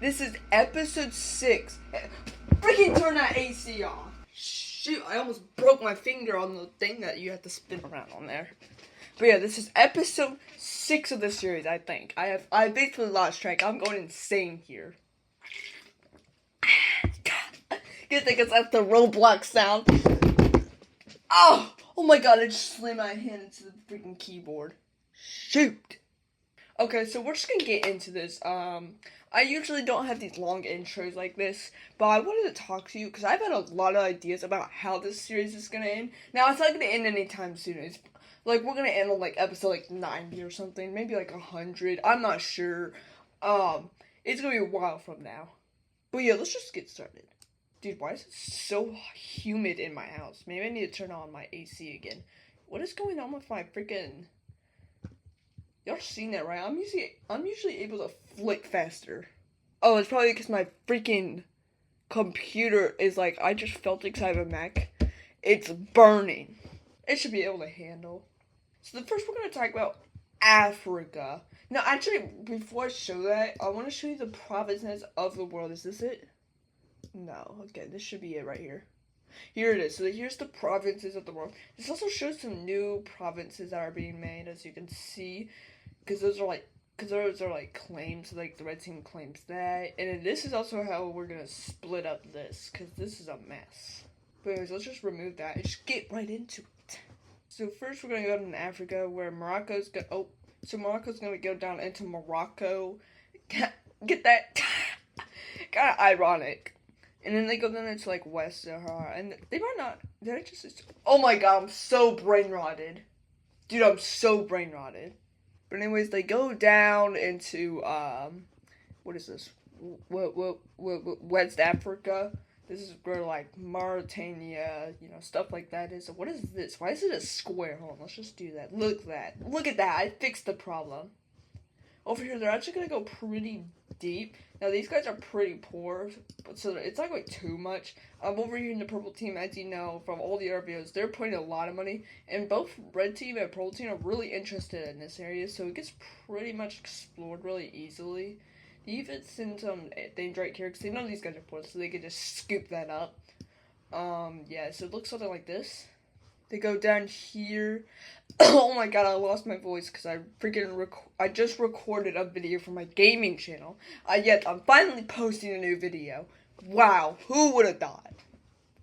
This is episode 6. Freaking turn that AC off. Shoot, I almost broke my finger on the thing that you have to spin around on there. But yeah, this is episode 6 of the series, I think. I basically lost track. I'm going insane here. Good thing it's at the Roblox sound. Oh my god, I just slammed my hand into the freaking keyboard. Shoot. Okay, so we're just gonna get into this. I usually don't have these long intros like this, but I wanted to talk to you because I've had a lot of ideas about how this series is gonna end. Now, it's not gonna end anytime soon. It's like we're gonna end on like episode 90 or something, maybe like 100. I'm not sure. It's gonna be a while from now. But yeah, let's just get started. Dude, why is it so humid in my house? Maybe I need to turn on my AC again. What is going on with my freaking... Y'all seen that, right? I'm usually able to flick faster. Oh, it's probably because my freaking computer is like, I just felt it because I have a Mac. It's burning. It should be able to handle. So the first we're going to talk about Africa. Now, actually, before I show that, I want to show you the provinces of the world. Is this it? No. Okay, this should be it right here. Here it is. So here's the provinces of the world. This also shows some new provinces that are being made, as you can see. Because those are like claims, like the red team claims that. And then this is also how we're going to split up this, because this is a mess. But anyways, let's just remove that and just get right into it. So first we're going to go to Africa, where Morocco's going to... So Morocco's going to go down into Morocco. Get that? Kind of ironic. And then they go down into like West Sahara, and they might not. They're just. Oh my god, I'm so brain rotted, dude. I'm so brain rotted. But anyways, they go down into what is this? West Africa. This is where like Mauritania, stuff like that is. So what is this? Why is it a square? Hold on, let's just do that. Look at that. I fixed the problem. Over here, they're actually gonna go pretty deep. Now, these guys are pretty poor, but so it's not like too much. Over here in the purple team, as you know from all the other videos, they're putting a lot of money, and both red team and purple team are really interested in this area, so it gets pretty much explored really easily. They even send some things right here, because they know these guys are poor, so they can just scoop that up. Yeah, so it looks something like this. They go down here. Oh my god, I lost my voice because I just recorded a video for my gaming channel. Yet I'm finally posting a new video. Wow, who would have thought?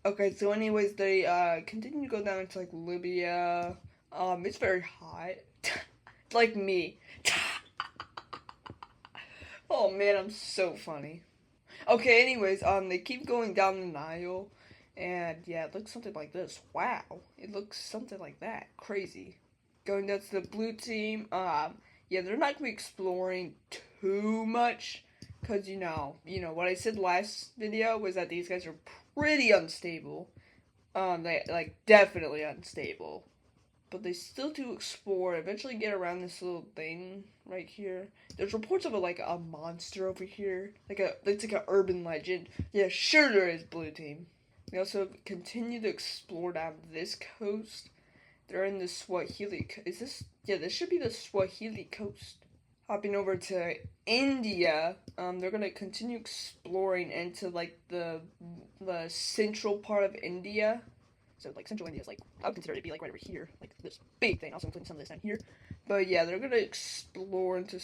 Okay, so anyways, they continue to go down into like Libya. It's very hot. It's like me. Oh man, I'm so funny. Okay, anyways, they keep going down the Nile. And yeah, it looks something like this. Wow. It looks something like that. Crazy. Going down to the blue team. Yeah, they're not going to be exploring too much. Because, what I said last video was that these guys are pretty unstable. They, like, definitely unstable. But they still do explore, eventually get around this little thing right here. There's reports of a monster over here. It's like an urban legend. Yeah, sure there is, blue team. They also continue to explore down this coast. They're in the Swahili. This should be the Swahili coast. Hopping over to India, they're gonna continue exploring into like the central part of India. So like central India is like, I would consider it to be like right over here, like this big thing. Also including some of this down here. But yeah, they're gonna explore into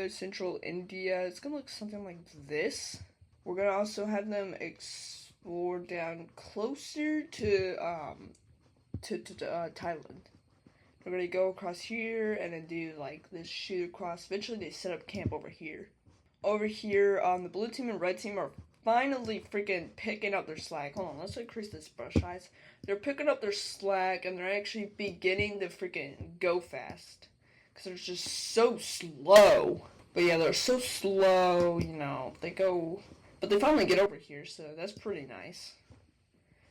central India. It's gonna look something like this. We're gonna also have them explore down closer to Thailand. We're gonna go across here and then do like this shoot across. Eventually, they set up camp over here. Over here, the blue team and red team are finally freaking picking up their slack. Hold on, let's increase this brush size. They're picking up their slack and they're actually beginning to freaking go fast because they're just so slow. But yeah, they're so slow. They go. But they finally get over here, so that's pretty nice.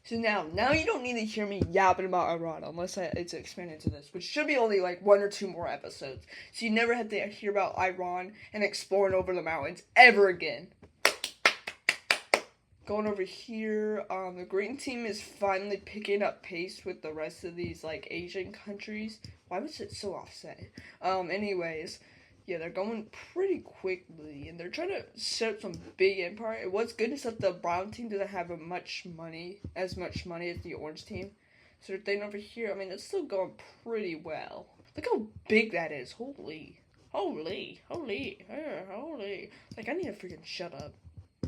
So now you don't need to hear me yapping about Iran unless it's expanded to this, which should be only like 1 or 2 more episodes. So you never have to hear about Iran and exploring over the mountains ever again. Going over here, the green team is finally picking up pace with the rest of these like Asian countries. Why was it so offset? Anyways. Yeah, they're going pretty quickly, and they're trying to set up some big empire. And what's good is that the brown team doesn't have as much money as the orange team. So they're thinking over here, I mean, it's still going pretty well. Look how big that is. Holy. Holy. Like, I need to freaking shut up.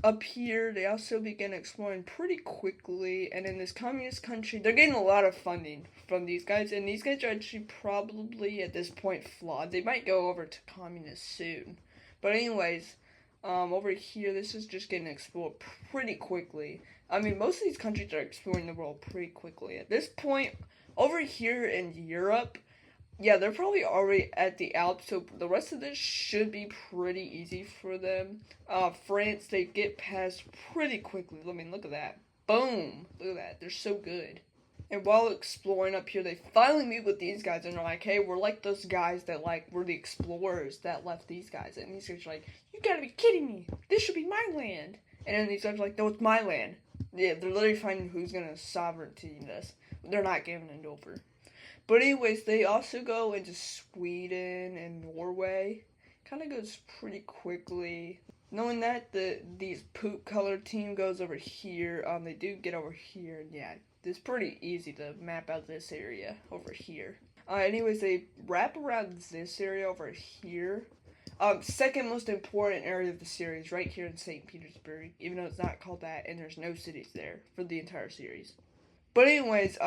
Up here, they also begin exploring pretty quickly, and in this communist country, they're getting a lot of funding from these guys, and these guys are actually probably at this point flawed. They might go over to communist soon. But anyways, over here, this is just getting explored pretty quickly. I mean, most of these countries are exploring the world pretty quickly. At this point, over here in Europe, yeah, they're probably already at the Alps, so the rest of this should be pretty easy for them. France, they get past pretty quickly. I mean, look at that. Boom! Look at that. They're so good. And while exploring up here, they finally meet with these guys, and they're like, hey, we're like those guys that, like, were the explorers that left these guys. And these guys are like, you gotta be kidding me. This should be my land. And then these guys are like, no, it's my land. Yeah, they're literally finding who's gonna sovereignty this. They're not giving it over. But anyways, they also go into Sweden and Norway. Kind of goes pretty quickly. Knowing that these poop colored team goes over here, they do get over here, and yeah, it's pretty easy to map out this area over here. Anyways, they wrap around this area over here. Second most important area of the series, right here in St. Petersburg, even though it's not called that, and there's no cities there for the entire series. But anyways,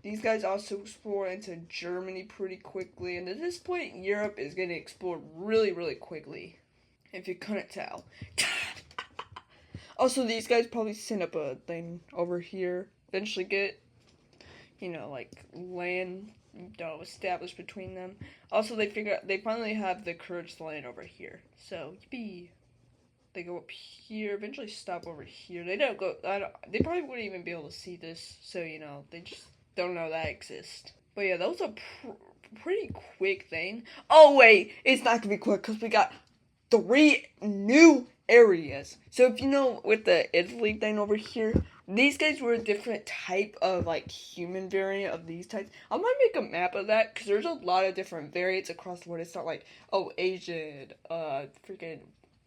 these guys also explore into Germany pretty quickly, and at this point, Europe is getting explored really, really quickly, if you couldn't tell. Also, these guys probably send up a thing over here, eventually get, like, land, established between them. Also, they finally have the courage to land over here, so, yippee. They go up here, eventually stop over here. They don't go, they probably wouldn't even be able to see this, so, they just don't know that exists. But yeah, that was a pretty quick thing. Oh wait, it's not gonna be quick because we got 3 new areas. So if you know with the Italy thing over here, these guys were a different type of like human variant of these types. I might make a map of that because there's a lot of different variants across the world. It's not like, oh, Asian, freaking,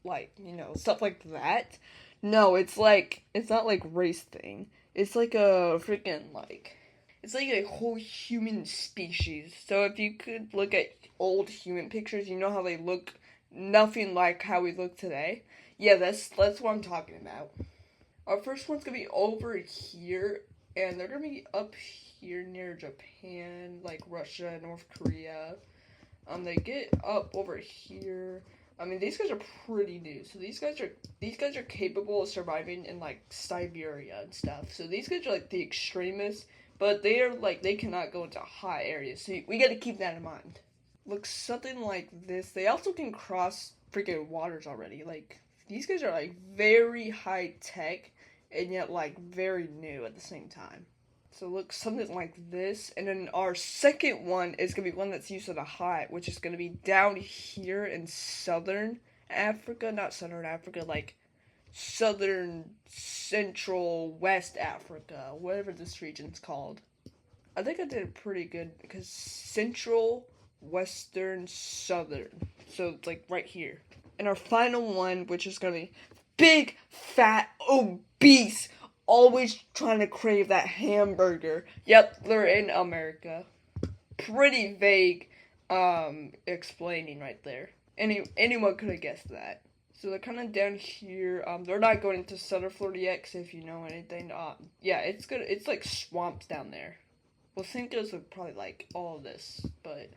like, stuff like that. No, it's not like race thing. It's like a freaking like, it's like a whole human species. So if you could look at old human pictures, you know how they look nothing like how we look today. Yeah, that's what I'm talking about. Our first one's gonna be over here, and they're gonna be up here near Japan, like Russia, North Korea. They get up over here. I mean, these guys are pretty new, so these guys are capable of surviving in like Siberia and stuff. So these guys are like the extremists. But they are like, they cannot go into hot areas, so we gotta keep that in mind. Looks something like this. They also can cross freaking waters already. Like, these guys are like very high tech, and yet like very new at the same time. So it looks something like this. And then our second one is gonna be one that's used to the hot, which is gonna be down here in southern Africa. Not southern Africa, like southern, central, west Africa, whatever this region's called. I think I did pretty good because central, western, southern. So it's like right here. And our final one, which is gonna be big, fat, obese, always trying to crave that hamburger. Yep, they're in America. Pretty vague explaining right there. Anyone could have guessed that. So they're kind of down here. They're not going into Southern Florida yet, cause if you know anything, yeah, it's good. It's like swamps down there. Well, St. Joe's would probably like all of this, but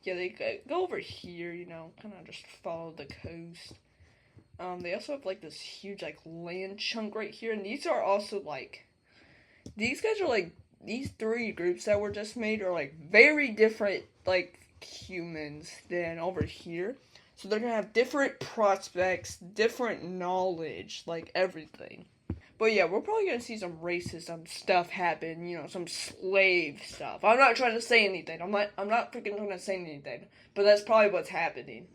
yeah, they go over here. Kind of just follow the coast. They also have like this huge like land chunk right here, and these are also like, these guys are like, these 3 groups that were just made are like very different like humans than over here. So they're gonna have different prospects, different knowledge, like everything. But yeah, we're probably gonna see some racism stuff happen, some slave stuff. I'm not trying to say anything. I'm not freaking trying to say anything. But that's probably what's happening.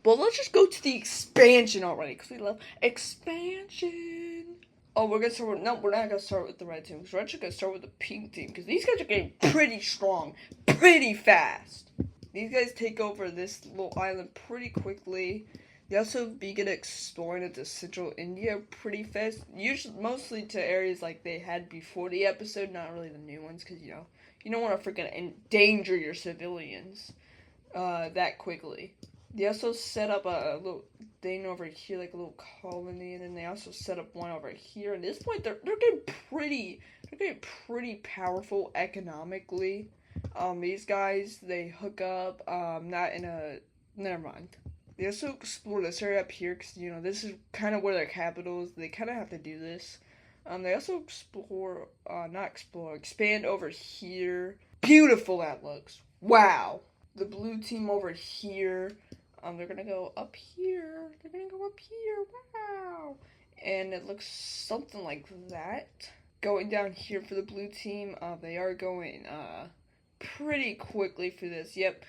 But let's just go to the expansion already, because we love expansion. Oh, we're gonna start with, no, we're not gonna start with the red team, because we're actually gonna start with the pink team, because these guys are getting pretty strong, pretty fast. these guys take over this little island pretty quickly. They also begin exploring into central India pretty fast. Usually, mostly to areas like they had before the episode, not really the new ones, because you don't want to freaking endanger your civilians that quickly. They also set up a little thing over here, like a little colony, and then they also set up one over here. At this point, they're getting pretty powerful economically. These guys, they hook up. Not in a never mind. They also explore this area up here because this is kind of where their capital is. They kind of have to do this. They also expand over here. Beautiful that looks. Wow. The blue team over here. They're gonna go up here. Wow. And it looks something like that. Going down here for the blue team. They are going pretty quickly for this. Yep,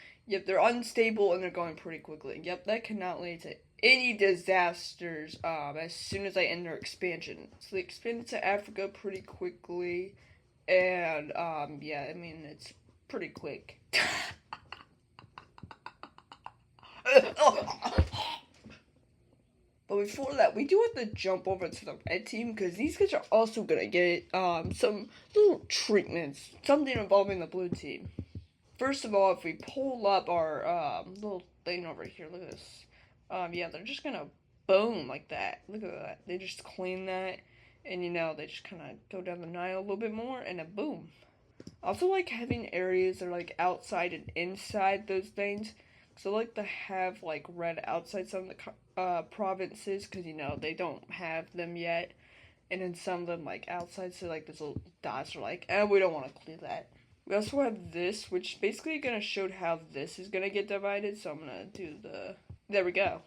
they're unstable and they're going pretty quickly. Yep, that cannot lead to any disasters as soon as I end their expansion. So they expanded to Africa pretty quickly. And, yeah, I mean, it's pretty quick. But before that, we do have to jump over to the red team because these guys are also gonna get some little treatments, something involving the blue team. First of all, if we pull up our little thing over here, look at this. Yeah, they're just gonna boom like that. Look at that. They just clean that, and they just kind of go down the Nile a little bit more, and then boom. I also like having areas that are like outside and inside those things. So I like to have like red outside some of the provinces because they don't have them yet, and then some of them like outside. So like those little dots are like, we don't want to clear that. We also have this, which is basically gonna show how this is gonna get divided. So I'm gonna do there we go.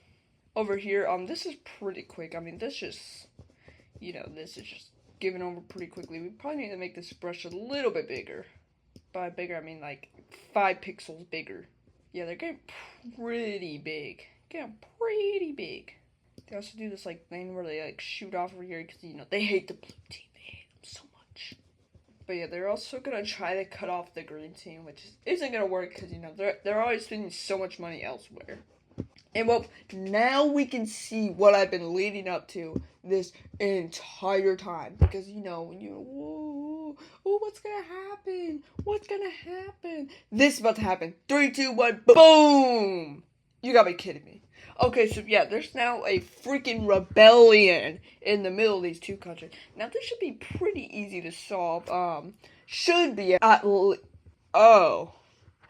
Over here, this is pretty quick. I mean, this just given over pretty quickly. We probably need to make this brush a little bit bigger. By bigger, I mean like 5 pixels bigger. Yeah, they're getting pretty big. They also do this like thing where they like shoot off over here because they hate the blue team. They hate them so much. But yeah, they're also gonna try to cut off the green team, which isn't gonna work because they're always spending so much money elsewhere. And well, now we can see what I've been leading up to this entire time. Because, whoa, what's gonna happen? What's gonna happen? This is about to happen. 3, 2, 1, boom! You gotta be kidding me. Okay, so yeah, there's now a freaking rebellion in the middle of these two countries. Now, this should be pretty easy to solve. Should be oh,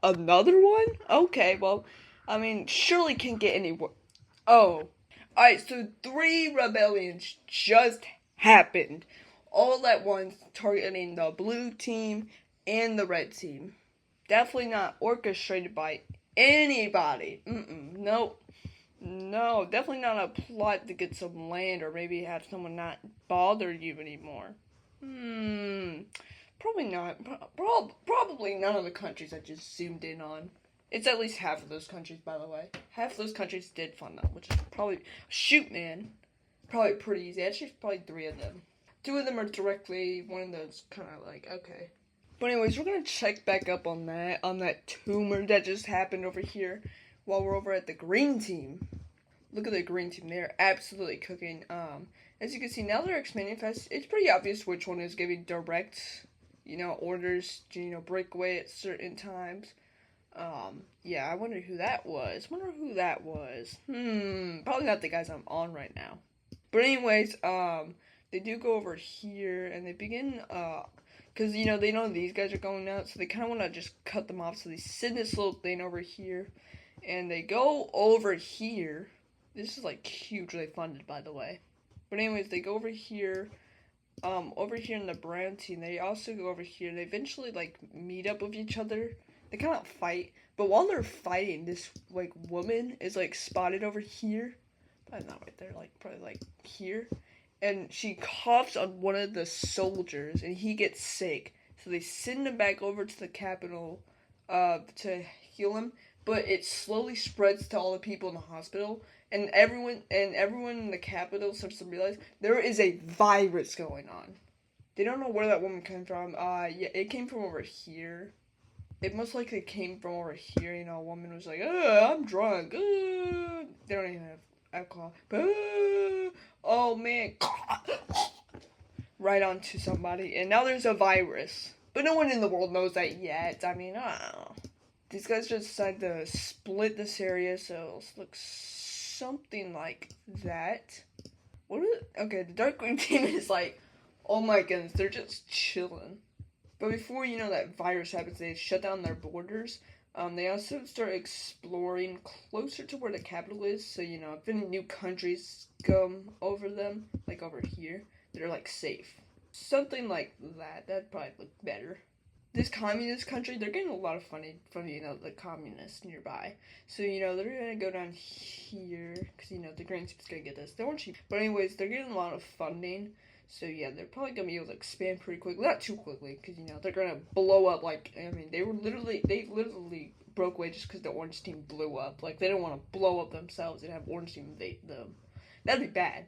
another one? Okay, well, I mean, surely can't get any worse. Oh. Alright, so 3 rebellions just happened. All at once, targeting the blue team and the red team. Definitely not orchestrated by anybody. Nope. No, definitely not a plot to get some land or maybe have someone not bother you anymore. Probably not. Probably none of the countries I just zoomed in on. It's at least half of those countries, by the way. Half of those countries did fund them, which is probably... Shoot, man. Probably pretty easy. Actually, probably 3 of them. 2 of them are directly... One of those kind of like, okay. But anyways, we're going to check back up on that tumor that just happened over here while we're over at the green team. Look at the green team. They're absolutely cooking. As you can see, now they're expanding fast. It's pretty obvious which one is giving direct, orders to, break away at certain times. Yeah, I wonder who that was. Probably not the guys I'm on right now. But anyways, they do go over here, and they begin, because, they know these guys are going out, so they kind of want to just cut them off, so they send this little thing over here, and they go over here. This is, like, hugely funded, by the way. But anyways, they go over here in the brown team. They also go over here, and they eventually, like, meet up with each other. They kind of fight, but while they're fighting, this, like, woman is, like, spotted over here. Probably not right there, like, probably, like, here. And she coughs on one of the soldiers, and he gets sick. So they send him back over to the capital, to heal him. But it slowly spreads to all the people in the hospital. And everyone in the capital starts to realize there is a virus going on. They don't know where that woman came from. Yeah, it came from over here. It most likely came from over here. You know, a woman was like, I'm drunk. They don't even have alcohol. Oh man. Right onto somebody. And now there's a virus. But no one in the world knows that yet. I mean, I don't know. These guys just decided to split this area, so it looks something like that. What is it? Okay, the dark green team is like, oh my goodness, they're just chilling. But before, you know, that virus happens, they shut down their borders. They also start exploring closer to where the capital is. So, you know, if any new countries come over them, like over here, they're like safe. Something like that. That'd probably look better. This communist country, they're getting a lot of funding from, you know, the communists nearby. So, you know, they're gonna go down here, because, you know, the green team's gonna get this. They weren't cheap. But anyways, they're getting a lot of funding. So, yeah, they're probably gonna be able to expand pretty quickly. Not too quickly, because, you know, they're gonna blow up, like, I mean, they literally broke away just because the orange team blew up. Like, they don't want to blow up themselves and have orange team invade them. That'd be bad.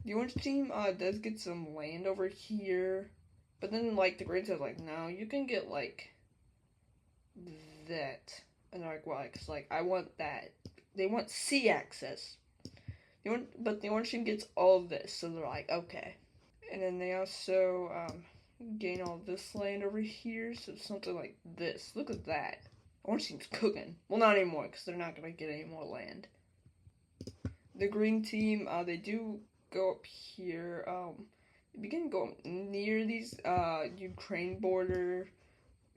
The orange team, does get some land over here. But then, like, the green team's like, no, you can get, like, that. And they're like, why? Because, like, I want that. They want sea access. But the orange team gets all of this. So they're like, okay. And then they also, gain all this land over here. So something like this. Look at that. Orange team's cooking. Well, not anymore, because they're not going to get any more land. The green team, they do go up here, begin going near these Ukraine border,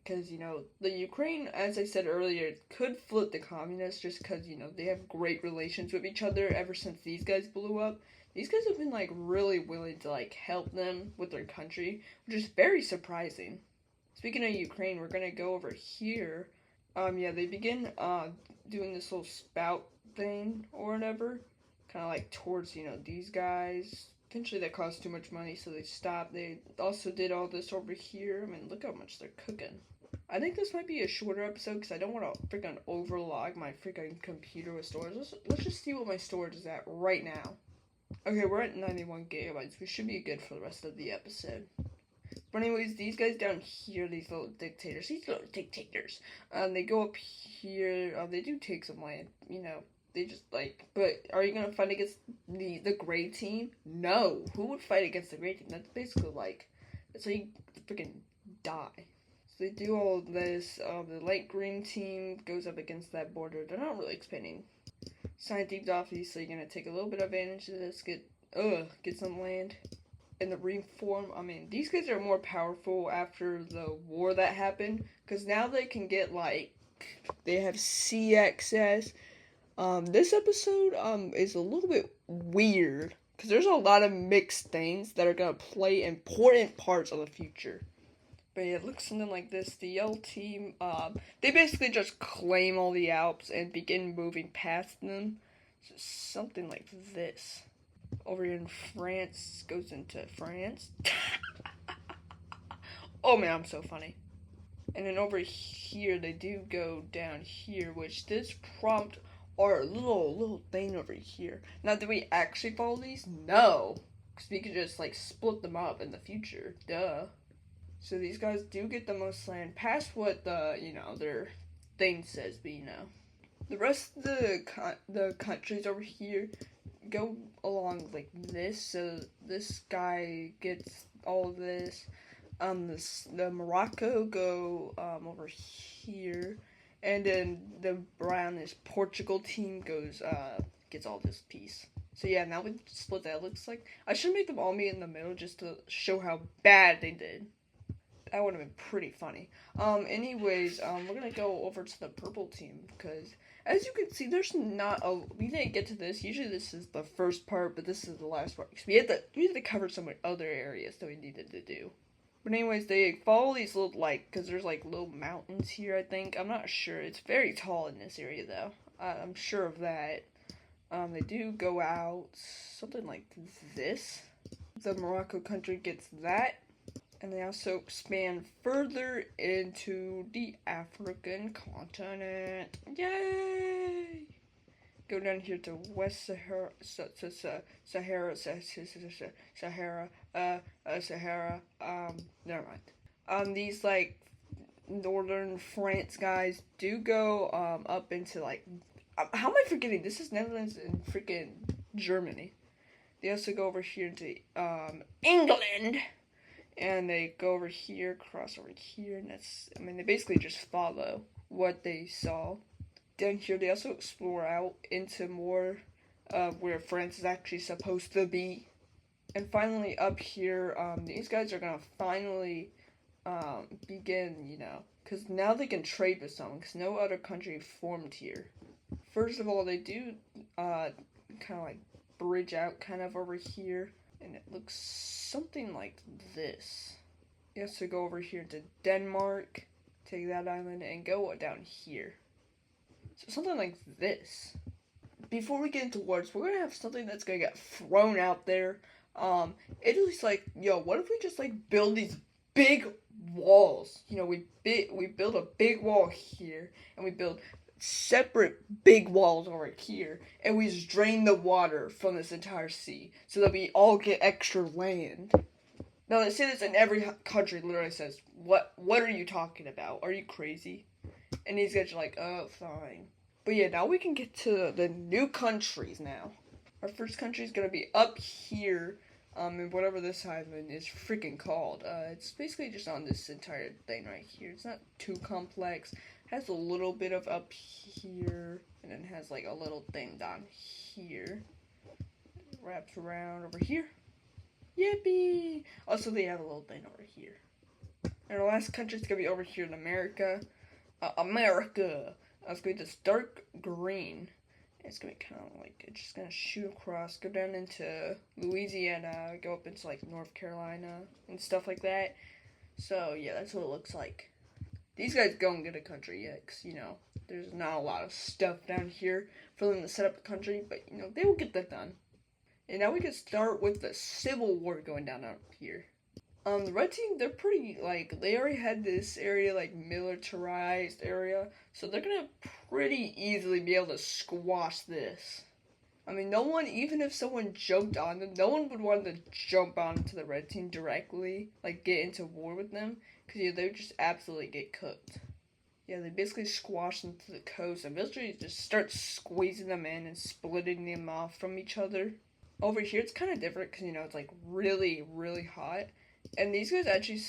because, you know, the Ukraine, as I said earlier, could flip the communists just because, you know, they have great relations with each other ever since these guys blew up. These guys have been, like, really willing to, like, help them with their country, which is very surprising. Speaking of Ukraine, we're gonna go over here. Yeah, they begin doing this little spout thing or whatever, kind of like towards, you know, these guys. Eventually that cost too much money, so they stopped. They also did all this over here. I mean, look how much they're cooking. I think this might be a shorter episode because I don't want to freaking overlog my freaking computer with storage. Let's just see what my storage is at right now. Okay, we're at 91 gigabytes. We should be good for the rest of the episode. But anyways, these guys down here, these little dictators, they go up here, they do take some land, you know. They just, like, but are you gonna fight against the gray team? No. Who would fight against the gray team? That's basically, like, it's like you freaking die. So they do all of this. The light green team goes up against that border. They're not really expanding. Scientific obviously gonna take a little bit of advantage of this, get some land. And the reform, I mean, these guys are more powerful after the war that happened, because now they can get, like, they have sea access. This episode, is a little bit weird, because there's a lot of mixed things that are gonna play important parts of the future. But yeah, it looks something like this. The yellow team, they basically just claim all the Alps and begin moving past them. So something like this. Over here in France, goes into France. Oh man, I'm so funny. And then over here, they do go down here, which this prompt our little thing over here. Now, do we actually follow these? No. Because we could just, like, split them up in the future. Duh. So these guys do get the most land past what the, you know, their thing says, but, you know. The rest of the countries over here go along like this. So this guy gets all of this. The Morocco go over here, and then the brownish Portugal team goes gets all this piece. So yeah, now we split that. It looks like I should make them all meet in the middle just to show how bad they did. That would have been pretty funny. Anyways, we're gonna go over to the purple team because, as you can see, there's not a. We didn't get to this. Usually, this is the first part, but this is the last part. We had to cover some other areas that we needed to do. But anyways, they follow these little, like, because there's, like, little mountains here, I think. I'm not sure. It's very tall in this area, though. I'm sure of that. They do go out something like this. The Morocco country gets that. And they also expand further into the African continent. Yay! Go down here to West Sahara, Sahara, never mind. These, like, northern France guys do go up into like how am I forgetting? This is Netherlands and freaking Germany. They also go over here to England, and they go over here, cross over here, and they basically just follow what they saw. Down here, they also explore out into more where France is actually supposed to be. And finally, up here, these guys are gonna finally begin, because now they can trade with someone, because no other country formed here. First of all, they do kind of like bridge out kind of over here, and it looks something like this. You have to go over here to Denmark, take that island, and go down here. So something like this. Before we get into wars, we're gonna have something that's gonna get thrown out there. Italy's like, yo, what if we just like build these big walls? We build a big wall here, and we build separate big walls over here, and we just drain the water from this entire sea so that we all get extra land. Now they say this in every country. Literally says, what are you talking about? Are you crazy? And these guys are like, oh, fine. But yeah, now we can get to the new countries now. Our first country is gonna be up here, and whatever this island is freaking called. It's basically just on this entire thing right here. It's not too complex. Has a little bit of up here, and then has like a little thing down here. Wraps around over here. Yippee! Also, they have a little thing over here. And the last country is gonna be over here in America. America! It's gonna be this dark green. It's gonna be kind of like, it's just gonna shoot across, go down into Louisiana, go up into like North Carolina, and stuff like that. So, yeah, that's what it looks like. These guys don't get a country yet, because, there's not a lot of stuff down here for them to set up a country, but, they will get that done. And now we can start with the Civil War going down out here. The red team, they're pretty, they already had this area, militarized area, so they're gonna pretty easily be able to squash this. No one, even if someone jumped on them, no one would want to jump onto the red team directly, get into war with them, because they would just absolutely get cooked. Yeah, they basically squash them to the coast, and eventually just start squeezing them in and splitting them off from each other. Over here, it's kind of different, because, it's, really, really hot, and these guys actually,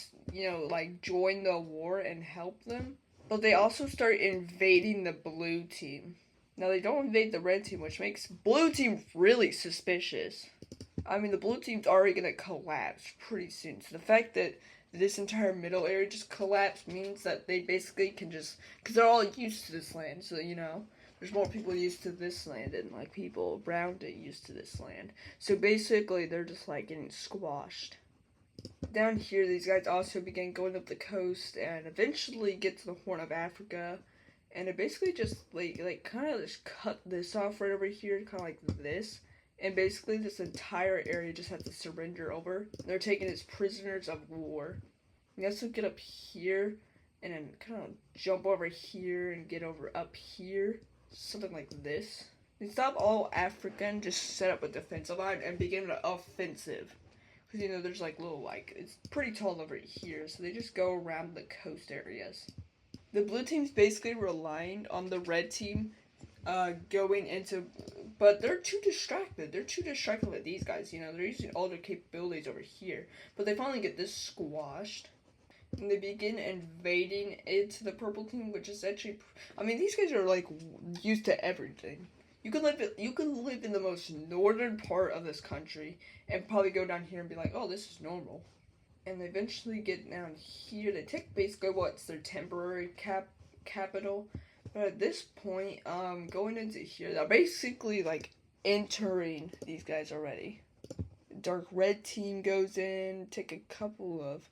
join the war and help them, but they also start invading the blue team. Now, they don't invade the red team, which makes blue team really suspicious. The blue team's already gonna collapse pretty soon, so the fact that this entire middle area just collapsed means that they basically can just, because they're all used to this land, so, there's more people used to this land than, people around it used to this land. So, basically, they're just, getting squashed. Down here, these guys also begin going up the coast and eventually get to the Horn of Africa. And it basically just, kind of just cut this off right over here, kind of like this. And basically, this entire area just has to surrender over. They're taken as prisoners of war. You also get up here, and then kind of jump over here and get over up here. Something like this. They stop all Africa and just set up a defensive line and begin an offensive. Because, there's, it's pretty tall over here, so they just go around the coast areas. The blue team's basically relying on the red team going into, but they're too distracted. They're too distracted with these guys, they're using all their capabilities over here. But they finally get this squashed, and they begin invading into the purple team, which is actually, these guys are, used to everything. You can live in the most northern part of this country and probably go down here and be like, oh, this is normal. And they eventually get down here. They take basically what's their temporary capital. But at this point, going into here, they're basically, entering these guys already. Dark red team goes in, take a couple of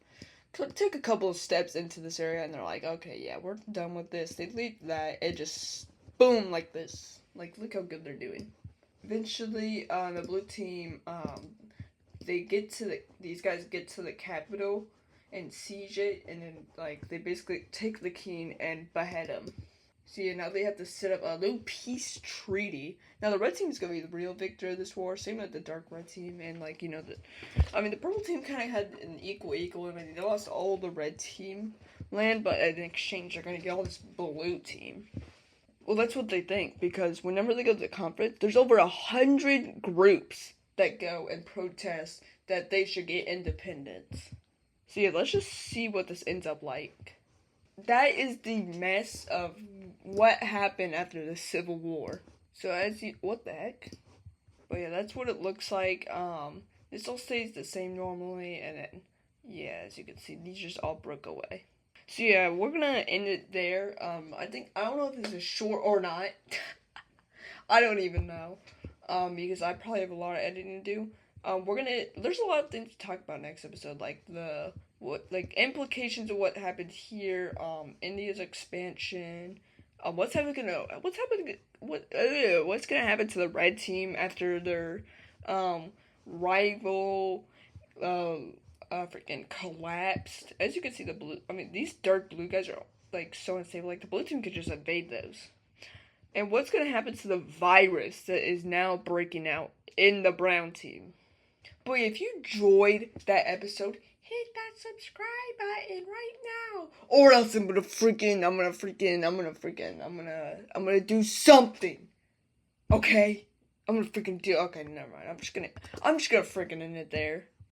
steps into this area, and they're like, okay, yeah, we're done with this. They leave that, it just, boom, like this. Look how good they're doing. Eventually, the blue team, these guys get to the capital and siege it, and then, they basically take the king and behead him. See, now they have to set up a new peace treaty. Now the red team is gonna be the real victor of this war. Same with the dark red team, and like the purple team kind of had an equal. I mean, they lost all the red team land, but in exchange, they're gonna get all this blue team. Well, that's what they think because whenever they go to the conference, there's over 100 groups that go and protest that they should get independence. So yeah, let's just see what this ends up like. That is the mess of what happened after the Civil War. So what the heck? But yeah, that's what it looks like. This all stays the same normally, and then yeah, as you can see, these just all broke away. So yeah, we're gonna end it there. I don't know if this is short or not. I don't even know. Because I probably have a lot of editing to do. There's a lot of things to talk about next episode, like implications of what happened here, India's expansion, what's gonna happen to the red team after their, rival, freaking collapsed. As you can see, these dark blue guys are, like, so unstable, like, the blue team could just invade those. And what's gonna happen to the virus that is now breaking out in the brown team? But if you enjoyed that episode, hit that subscribe button right now. Or else I'm gonna do something. Okay? Okay, never mind. I'm just gonna freaking end it there.